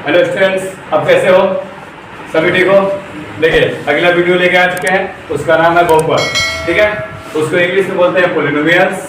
Hello students, अब कैसे हो? सभी ठीक हो? देखिए, अगला वीडियो लेके आ चुके हैं, उसका नाम है बहुपद। ठीक है, उसको इंग्लिश में बोलते हैं पॉलिनोमियल्स।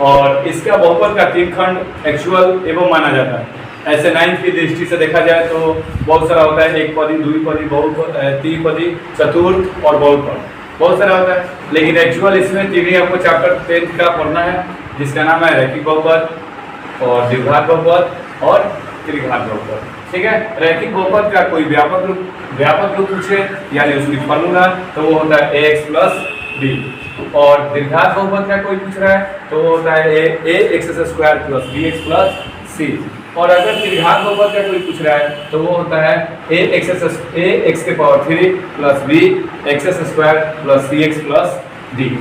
और इसका बहुपद का तीन खंड एक्चुअल एवं माना जाता है। ऐसे 9th की दृष्टि से देखा जाए तो बहुत सारा होता है, एक पदी, द्विपदी, बहुपद, त्रिपदी, चतुर्थ और बहुपद, बहुत सारा होता है। लेकिन एक्चुअल इसमें तीन ही आपको चैप्टर 10th का पढ़ना है, जिसका नाम है रैखिक बहुपद और द्विघात बहुपद और त्रिघात बहुपद। ठीक है, रैखिक बहुपद का कोई व्यापक रूप पूछे यानी उसकी फॉर्मूला तो वो होता है ax प्लस b। और द्विघात बहुपद का कोई पूछ रहा है तो वो होता है ax square plus bx plus c। और अगर त्रिघात बहुपद का कोई पूछ रहा है तो वो होता है ax के power 3 plus b x square plus cx plus d।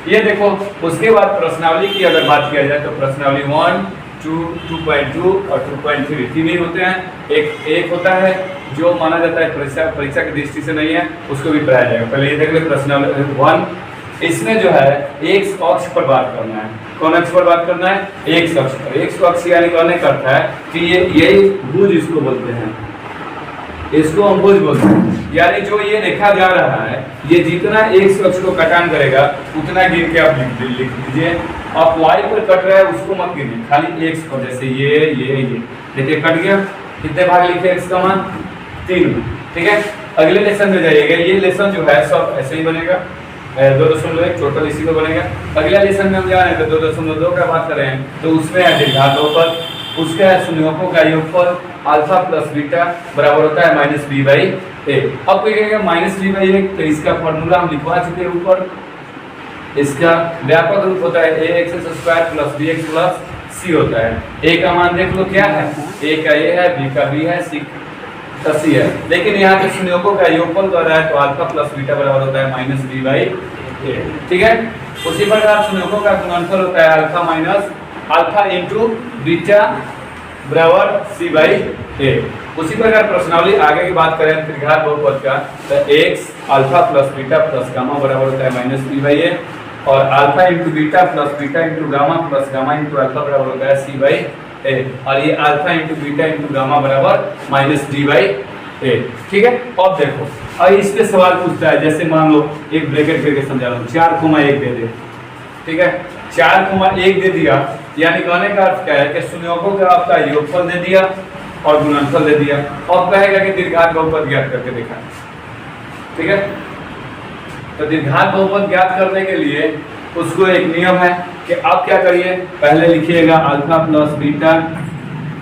ये देखो, उसके बाद प्रश्नावली की अगर बात किया जाए तो प्रश्नावली 1, 2, 2.2 और 2.3 तीन ही होते हैं। एक होता है जो माना जाता है परीक्षा की दृष्टि से नहीं है, उसको भी पढ़ाया जाएगा। पहले ये देख ले प्रश्नावली 1। इसमें जो है एक अक्ष पर बात करना है। कौन अक्ष पर बात करना है? एक अक्ष पर। एक अक्ष यानी कहने का अर्थ है कि यही भुज इसको बोलते हैं, इसको हम भुज बोलते हैं। यानी जो ये लिखा जा रहा है, ये जितना एक अक्ष को कटान करेगा उतना गिन के आप लिख दीजिए। आप y पर कट रहा है उसको मत गिनिए, खाली x पर। जैसे ये देखिए कट गया, कितने भाग लिखे x का मान? 3। ठीक है, अगले लेसन में जाइएगा। ये लेसन जो है सब ऐसे ही बनेगा, 2.1 टोटल इसी को बनेगा। अगला लेसन में हम जा रहे हैं तो 2.2 का बात कर रहे हैं तो उसमें है द्विघात बहुपद। उसका है संयोजकों का योगफल अल्फा प्लस बीटा बराबर होता है माइनस बी बाई ए। अब कोई कहेगा माइनस बी बाई ए, तो इसका फॉर्मूला हम लिखवा चुके हैं ऊपर। इसका व्यापक रूप होता है ax square plus bx plus c होता है। a का मान देख लो क्या है, a का a है, b का b है, c का c है। लेकिन यहाँ पे संयोजकों का योगफल कर रहा है तो अल्फा प्लस बीटा बराबर होता है माइनस b बाई ए। ठीक है, उसी प्रकार संयोजकों का गुणनफल होता है alpha minus alpha into beta बराबर c बाई ए। उसी प्रकार प्रश्नावली आगे की बात करें त्रिघात बहुपद का तो x alpha plus beta plus gamma बराबर होता है माइनस b बाई ए। और alpha into beta plus beta into gamma plus gamma into alpha बराबर होता है c बाई ए। और ये alpha into beta into gamma बराबर माइनस d बाई ए। ठीक है, अब देखो, अब इस पे सवाल पूछता है। जैसे मान लो एक ब्रैकेट करके समझा रहा हूँ, 4,1 दे दे। ठीक है, 4,1 दे दिया, यानी कहने का अर्थ क्या है कि संयोजकों का आपका योगफल दे दिया और गुणनफल दे दिया। अब कहेगा कि द्विघात बहुपद ज्ञात करके दिखा। ठीक है, तो द्विघात बहुपद ज्ञात करने के लिए उसको एक नियम है कि आप क्या करिए, पहले लिखिएगा अल्फा प्लस बीटा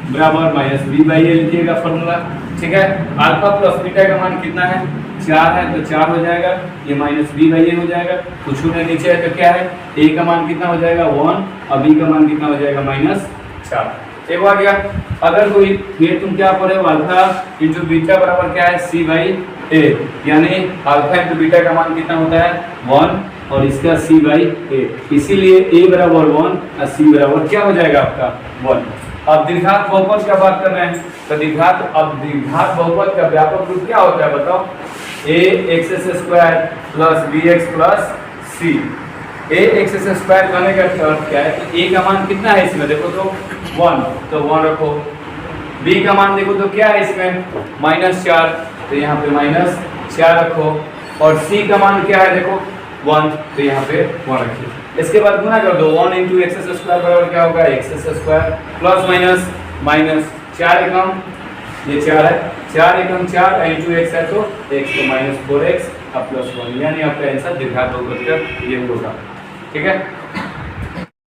बराबर माइनस बी बाई ए लिखिएगा फॉर्मूला। ठीक है, अल्फा प्लस बीटा का मान कितना है? 4 है तो 4 हो जाएगा, ये माइनस बी बाई ए हो जाएगा। कुछ ने नीचे है तो क्या है, a का मान कितना हो जाएगा 1 और b का मान कितना हो जाएगा -4। एक आ गया। अगर कोई फिर तुम क्या पढ़े हो, अल्फा इंटू बीटा बराबर क्या है c बाई ए, यानी अल्फा इंटू बीटा का मान कितना होता है 1 और इसका c बाई ए। इसीलिए a बराबर 1 और c बराबर क्या हो जाएगा आपका 1। अब द्विघात बहुपद का बात कर रहे हैं तो द्विघात बहुपद का व्यापक रूप क्या होता है बताओ? ax square plus bx plus c। ax square करने का अर्थ क्या है कि a का मान कितना है इसमें देखो तो 1, तो 1 रखो। b का मान देखो तो क्या है इसमें -4, तो यहाँ पे -4 रखो। और c का मान क्या है देखो 1, तो यहाँ पे 1 रखिए। इसके बाद गुना कर दो, 1 इंटू एक्स स्क्वायर बराबर क्या होगा एक्स स्क्वायर प्लस माइनस 4 एकम, ये 4 है, 4 एकम 4 इंटू एक्स है तो x तो -4x और प्लस 1, यानी आपका आंसर द्विघात बहुपद का ये होगा। ठीक है।